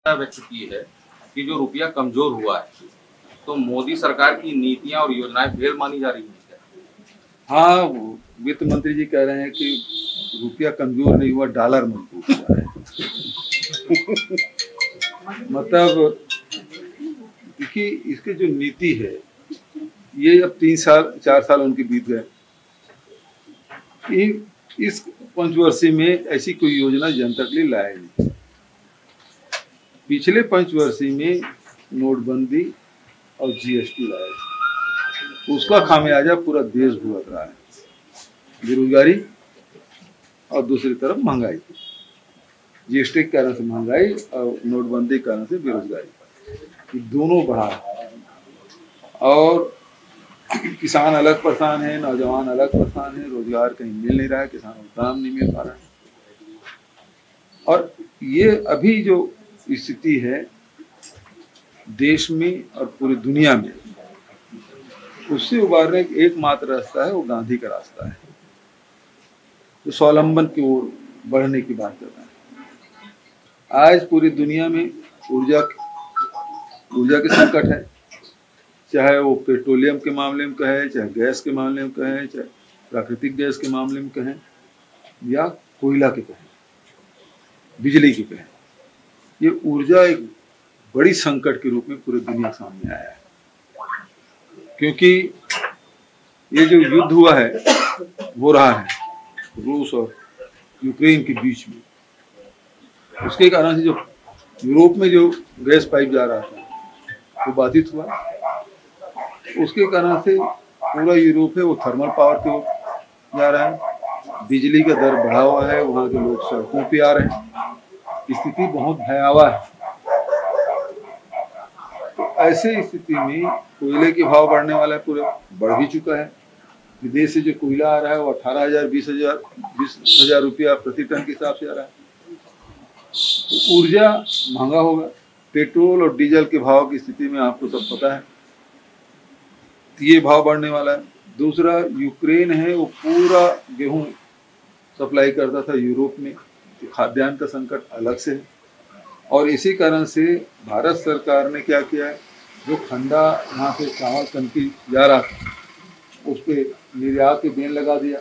व्यक्त की है कि जो रुपया कमजोर हुआ है तो मोदी सरकार की नीतियां और योजनाएं फेल मानी जा रही हैं। हाँ, वित्त मंत्री जी कह रहे हैं कि रुपया कमजोर नहीं हुआ, डॉलर मजबूत हुआ है। मतलब देखिए, इसकी जो नीति है ये अब 3 साल 4 साल उनके बीत गए। इस पंचवर्षीय में ऐसी कोई योजना जनता के लिए लाए नहीं। पिछले पंचवर्षीय में नोटबंदी और जीएसटी लाया, उसका खामियाजा पूरा देश भुगत रहा है। बेरोजगारी और दूसरी तरफ महंगाई, जीएसटी के कारण से महंगाई और नोटबंदी के कारण से बेरोजगारी, दोनों बढ़ा है। और किसान अलग परेशान है, नौजवान अलग परेशान है, रोजगार कहीं मिल नहीं रहा है, किसानों को काम नहीं मिल पा रहा है। और ये अभी जो स्थिति है देश में और पूरी दुनिया में, उससे उबारने का एकमात्र रास्ता है वो गांधी का रास्ता है, जो स्वावलंबन की ओर बढ़ने की बात कर रहे हैं। आज पूरी दुनिया में ऊर्जा के संकट है, चाहे वो पेट्रोलियम के मामले में कहे, चाहे गैस के मामले में कहे, चाहे प्राकृतिक गैस के मामले में कहें, या कोयला के कहें, बिजली के कहें। ये ऊर्जा एक बड़ी संकट के रूप में पूरी दुनिया सामने आया है, क्योंकि ये जो युद्ध हुआ है हो रहा है रूस और यूक्रेन के बीच में, उसके कारण से जो यूरोप में जो गैस पाइप जा रहा था वो बाधित हुआ। उसके कारण से पूरा यूरोप है वो थर्मल पावर की ओर जा रहा है, बिजली का दर बढ़ा हुआ है, वहाँ के लोग सड़कों पे आ रहे हैं, स्थिति बहुत भयावह है। तो ऐसे स्थिति में कोयले के भाव बढ़ने वाला है, पूरा बढ़ भी चुका है। विदेश से जो कोयला आ रहा है वो 18,000 20,000 रुपया प्रति टन के हिसाब से आ रहा है। तो ऊर्जा महंगा होगा, पेट्रोल और डीजल के भाव की स्थिति में आपको सब पता है, ये भाव बढ़ने वाला है। दूसरा, यूक्रेन है वो पूरा गेहूं सप्लाई करता था यूरोप में, खाद्यान्न का संकट अलग से है। और इसी कारण से भारत सरकार ने क्या किया है, जो ठंडा यहाँ से चावल कनकी जा रहा था उस पर निर्यात के बैन लगा दिया।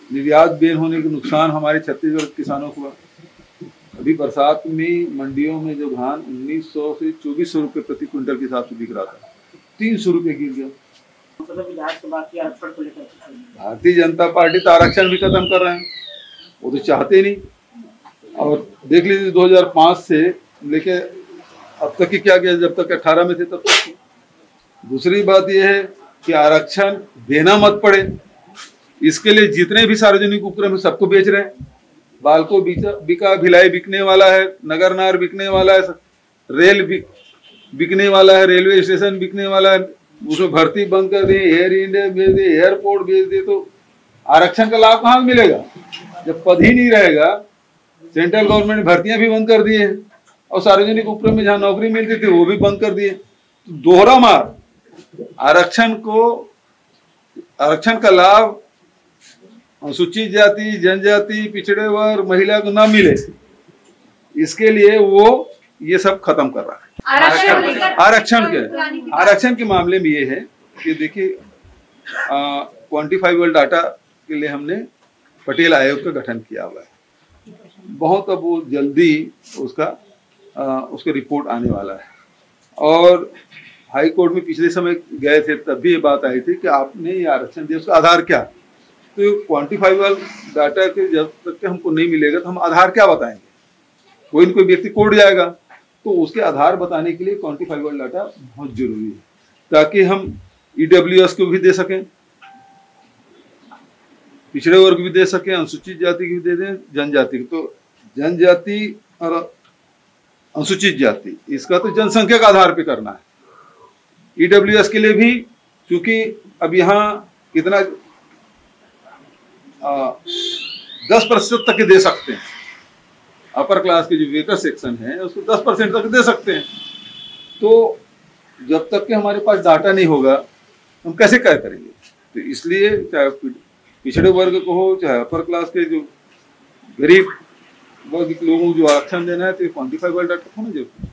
निर्यात बैन होने के नुकसान हमारे छत्तीसगढ़ के किसानों को हुआ। अभी बरसात में मंडियों में जो धान 1900 से 2400 रुपये प्रति क्विंटल के हिसाब से बिक रहा था, 300 रुपये गिर गया। भारतीय जनता पार्टी तो आरक्षण भी खत्म कर रहे हैं, वो तो चाहते नहीं। और देख लीजिए 2005 से लेके अब तक की क्या किया, जब तक 18 में थे तब तक। दूसरी बात यह है कि आरक्षण देना मत पड़े, इसके लिए जितने भी सार्वजनिक उपक्रम है सबको बेच रहे हैं। बालको बिका, भिलाई बिकने वाला है, नगरनार बिकने वाला है, रेल बिकने वाला है, रेलवे स्टेशन बिकने वाला है, उसमें भर्ती बंद कर दिए, एयर इंडिया भेज दिए, एयरपोर्ट भेज दिए। तो आरक्षण का लाभ कहाँ मिलेगा जब पद ही नहीं रहेगा। सेंट्रल गवर्नमेंट ने भर्तियां भी बंद कर दिए हैं और सार्वजनिक उपक्रम में जहां नौकरी मिलती थी वो भी बंद कर दिए। तो दोहरा मार, आरक्षण का लाभ अनुसूचित जाति, जनजाति, पिछड़े वर्ग, महिला को ना मिले, इसके लिए वो ये सब खत्म कर रहा है। आरक्षण के मामले में ये है कि देखिए, क्वांटिफाइबल डाटा के लिए हमने पटेल आयोग का गठन किया हुआ है। बहुत अब वो जल्दी उसका रिपोर्ट आने वाला है। और हाई कोर्ट में पिछले समय गए थे तब भी ये बात आई थी कि आपने ये आरक्षण दिया, उसका आधार क्या। तो क्वांटिफाइबल डाटा के जब तक हमको नहीं मिलेगा तो हम आधार क्या बताएंगे। कोई न कोई व्यक्ति कोर्ट जाएगा, तो उसके आधार बताने के लिए क्वांटिफाइबल डाटा बहुत जरूरी है, ताकि हम ईडब्ल्यूएस को भी दे सकें, पिछड़े वर्ग भी दे सकें, अनुसूचित जाति की भी दे दें, जनजाति की। तो जनजाति और अनुसूचित जाति, इसका तो जनसंख्या का आधार पे करना है। ईडब्ल्यूएस के लिए भी, क्योंकि अब यहाँ कितना 10% तक दे सकते हैं, अपर क्लास के जो वेटर सेक्शन है उसको 10% तक दे सकते हैं। तो जब तक कि हमारे पास डाटा नहीं होगा हम कैसे क्या करेंगे। तो इसलिए चाहे पिछड़े वर्ग को हो, चाहे अपर क्लास के जो गरीब वर्ग के लोगों को जो आरक्षण देना है, तो क्वांटिफाइबल डाटा होना जरूरी है।